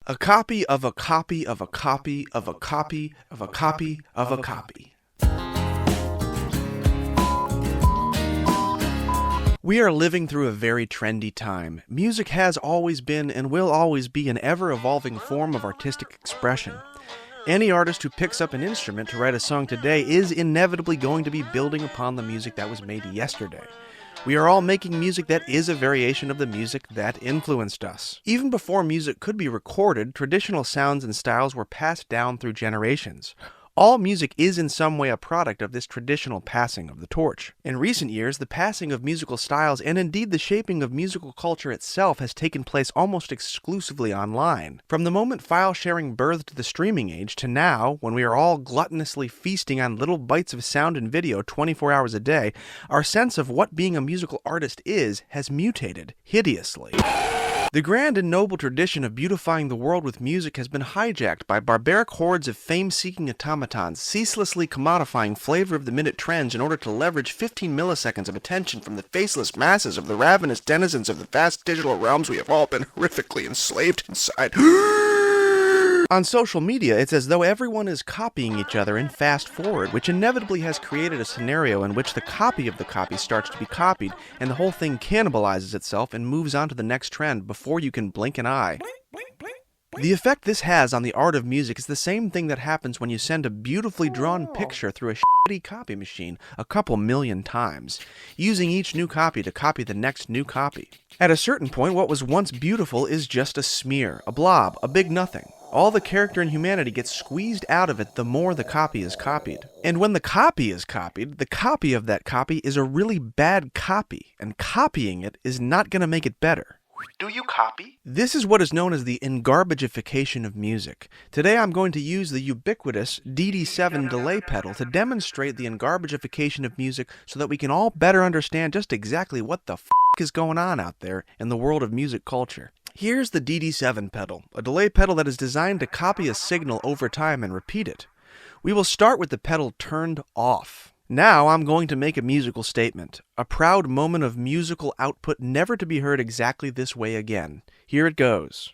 A copy of a copy of a copy of a copy of a copy of a copy. We are living through a very trendy time. Music has always been and will always be an ever-evolving form of artistic expression. Any artist who picks up an instrument to write a song today is inevitably going to be building upon the music that was made yesterday. We are all making music that is a variation of the music that influenced us. Even before music could be recorded, traditional sounds and styles were passed down through generations. All music is in some way a product of this traditional passing of the torch. In recent years, the passing of musical styles and indeed the shaping of musical culture itself has taken place almost exclusively online. From the moment file sharing birthed the streaming age to now, when we are all gluttonously feasting on little bites of sound and video 24 hours a day, our sense of what being a musical artist is has mutated hideously. The grand and noble tradition of beautifying the world with music has been hijacked by barbaric hordes of fame-seeking automatons, ceaselessly commodifying flavor-of-the-minute trends in order to leverage 15 milliseconds of attention from the faceless masses of the ravenous denizens of the vast digital realms we have all been horrifically enslaved inside. On social media, it's as though everyone is copying each other in fast forward, which inevitably has created a scenario in which the copy of the copy starts to be copied, and the whole thing cannibalizes itself and moves on to the next trend before you can blink an eye. The effect this has on the art of music is the same thing that happens when you send a beautifully drawn picture through a shitty copy machine a couple million times, using each new copy to copy the next new copy. At a certain point, what was once beautiful is just a smear, a blob, a big nothing. All the character and humanity gets squeezed out of it the more the copy is copied. And when the copy is copied, the copy of that copy is a really bad copy, and copying it is not going to make it better. Do you copy? This is what is known as the Engarbageification of music. Today I'm going to use the ubiquitous DD7 delay pedal to demonstrate the Engarbageification of music so that we can all better understand just exactly what the f*** is going on out there in the world of music culture. Here's the DD7 pedal, a delay pedal that is designed to copy a signal over time and repeat it. We will start with the pedal turned off. Now I'm going to make a musical statement, a proud moment of musical output never to be heard exactly this way again. Here it goes.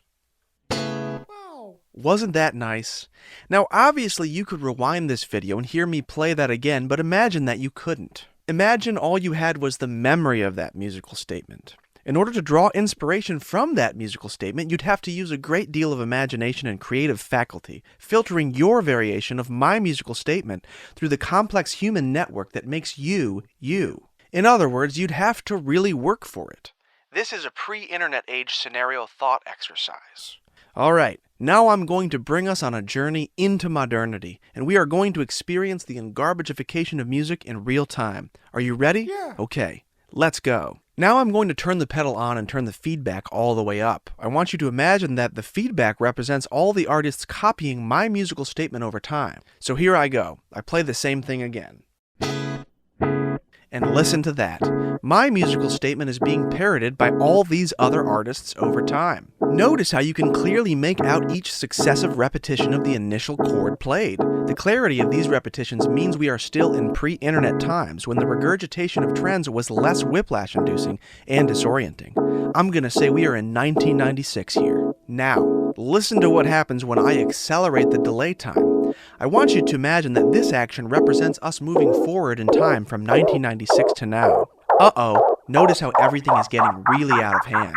Wow. Wasn't that nice? Now obviously you could rewind this video and hear me play that again, but imagine that you couldn't. Imagine all you had was the memory of that musical statement. In order to draw inspiration from that musical statement, you'd have to use a great deal of imagination and creative faculty, filtering your variation of my musical statement through the complex human network that makes you, you. In other words, you'd have to really work for it. This is a pre-internet age scenario thought exercise. Alright, now I'm going to bring us on a journey into modernity, and we are going to experience the Engarbageification of music in real time. Are you ready? Yeah. Okay, let's go. Now I'm going to turn the pedal on and turn the feedback all the way up. I want you to imagine that the feedback represents all the artists copying my musical statement over time. So here I go. I play the same thing again. And listen to that. My musical statement is being parroted by all these other artists over time. Notice how you can clearly make out each successive repetition of the initial chord played. The clarity of these repetitions means we are still in pre-internet times when the regurgitation of trends was less whiplash-inducing and disorienting. I'm gonna say we are in 1996 here. Now, listen to what happens when I accelerate the delay time. I want you to imagine that this action represents us moving forward in time from 1996 to now. Uh-oh, notice how everything is getting really out of hand.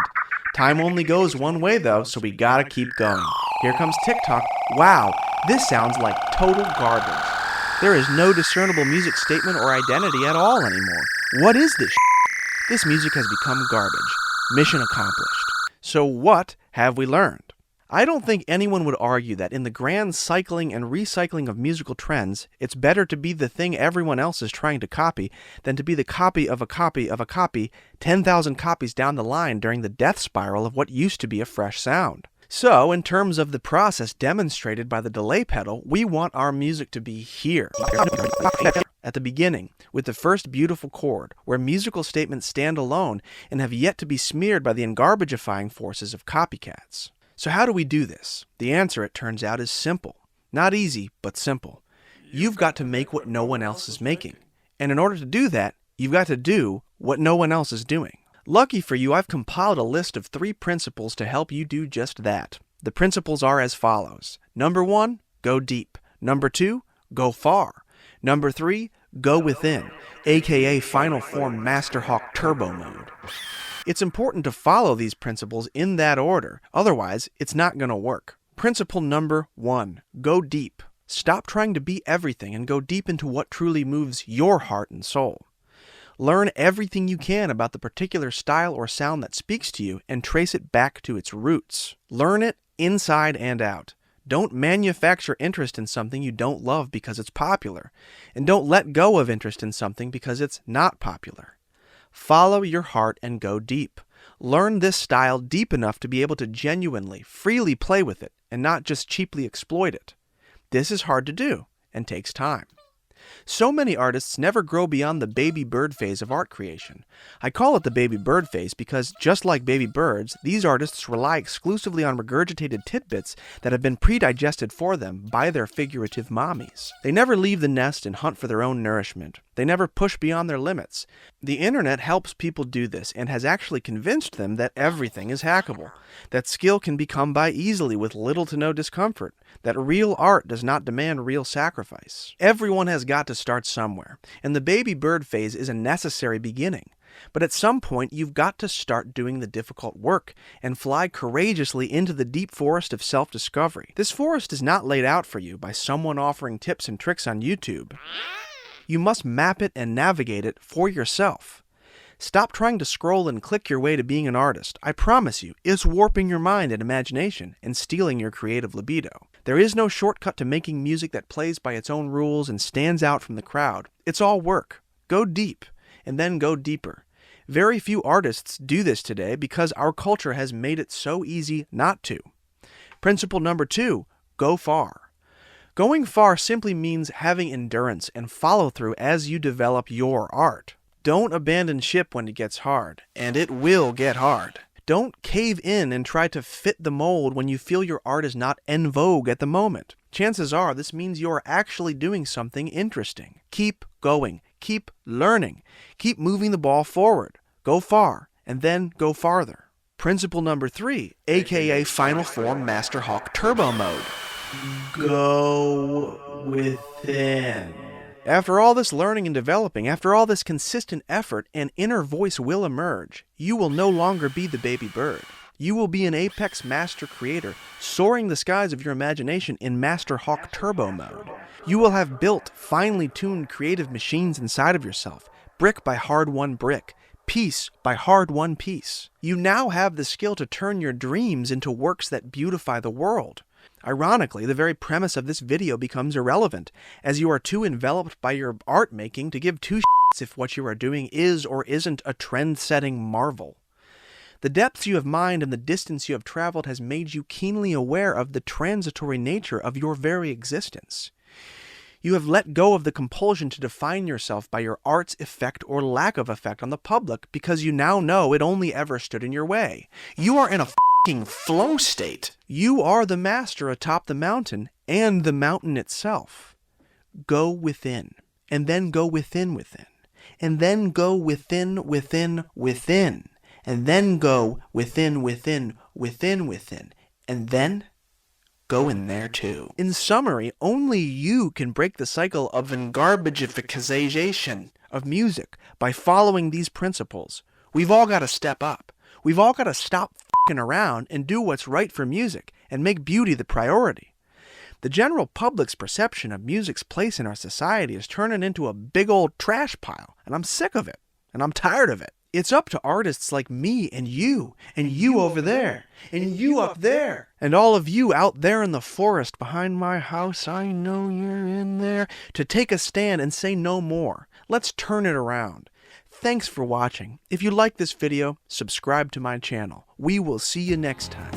Time only goes one way though, so we gotta keep going. Here comes TikTok. Wow, this sounds like total garbage. There is no discernible music statement or identity at all anymore. What is this shit? This music has become garbage. Mission accomplished. So what have we learned? I don't think anyone would argue that in the grand cycling and recycling of musical trends, it's better to be the thing everyone else is trying to copy than to be the copy of a copy of a copy 10,000 copies down the line during the death spiral of what used to be a fresh sound. So, in terms of the process demonstrated by the delay pedal, we want our music to be here, at the beginning, with the first beautiful chord, where musical statements stand alone and have yet to be smeared by the engarbagifying forces of copycats. So how do we do this? The answer, it turns out, is simple. Not easy, but simple. You've got to make what no one else is making. And in order to do that, you've got to do what no one else is doing. Lucky for you, I've compiled a list of 3 principles to help you do just that. The principles are as follows. Number 1, go deep. Number 2, go far. Number 3, go within, aka Final Form Master Hawk Turbo Mode. It's important to follow these principles in that order, otherwise it's not going to work. Principle number 1, go deep. Stop trying to be everything and go deep into what truly moves your heart and soul. Learn everything you can about the particular style or sound that speaks to you and trace it back to its roots. Learn it inside and out. Don't manufacture interest in something you don't love because it's popular, and don't let go of interest in something because it's not popular. Follow your heart and go deep. Learn this style deep enough to be able to genuinely, freely play with it and not just cheaply exploit it. This is hard to do and takes time. So many artists never grow beyond the baby bird phase of art creation. I call it the baby bird phase because, just like baby birds, these artists rely exclusively on regurgitated tidbits that have been pre-digested for them by their figurative mommies. They never leave the nest and hunt for their own nourishment. They never push beyond their limits. The internet helps people do this and has actually convinced them that everything is hackable, that skill can be come by easily with little to no discomfort, that real art does not demand real sacrifice. Everyone has got to start somewhere, and the baby bird phase is a necessary beginning. But at some point, you've got to start doing the difficult work and fly courageously into the deep forest of self-discovery. This forest is not laid out for you by someone offering tips and tricks on YouTube. You must map it and navigate it for yourself. Stop trying to scroll and click your way to being an artist. I promise you, it's warping your mind and imagination and stealing your creative libido. There is no shortcut to making music that plays by its own rules and stands out from the crowd. It's all work. Go deep, and then go deeper. Very few artists do this today because our culture has made it so easy not to. Principle number 2, go far. Going far simply means having endurance and follow-through as you develop your art. Don't abandon ship when it gets hard, and it will get hard. Don't cave in and try to fit the mold when you feel your art is not en vogue at the moment. Chances are this means you are actually doing something interesting. Keep going. Keep learning. Keep moving the ball forward. Go far, and then go farther. Principle number 3, aka Final Form Master Hawk Turbo Mode. Go within. After all this learning and developing, after all this consistent effort, an inner voice will emerge. You will no longer be the baby bird. You will be an apex master creator, soaring the skies of your imagination in Master Hawk Turbo Mode. You will have built finely tuned creative machines inside of yourself, brick by hard-won brick, piece by hard-won piece. You now have the skill to turn your dreams into works that beautify the world. Ironically, the very premise of this video becomes irrelevant, as you are too enveloped by your art making to give two shits if what you are doing is or isn't a trend-setting marvel. The depths you have mined and the distance you have traveled has made you keenly aware of the transitory nature of your very existence. You have let go of the compulsion to define yourself by your art's effect or lack of effect on the public because you now know it only ever stood in your way. You are in a f***ing flow state. You are the master atop the mountain and the mountain itself. Go within, and then go within, and then go within, and then go within, and then go in there too. In summary, only you can break the cycle of Engarbageification of music by following these principles. We've all got to step up. We've all got to stop f***ing around and do what's right for music and make beauty the priority. The general public's perception of music's place in our society is turning into a big old trash pile, and I'm sick of it, and I'm tired of it. It's up to artists like me and you over there, and you up there, and all of you out there in the forest behind my house, I know you're in there, to take a stand and say no more. Let's turn it around. Thanks for watching. If you like this video, subscribe to my channel. We will see you next time.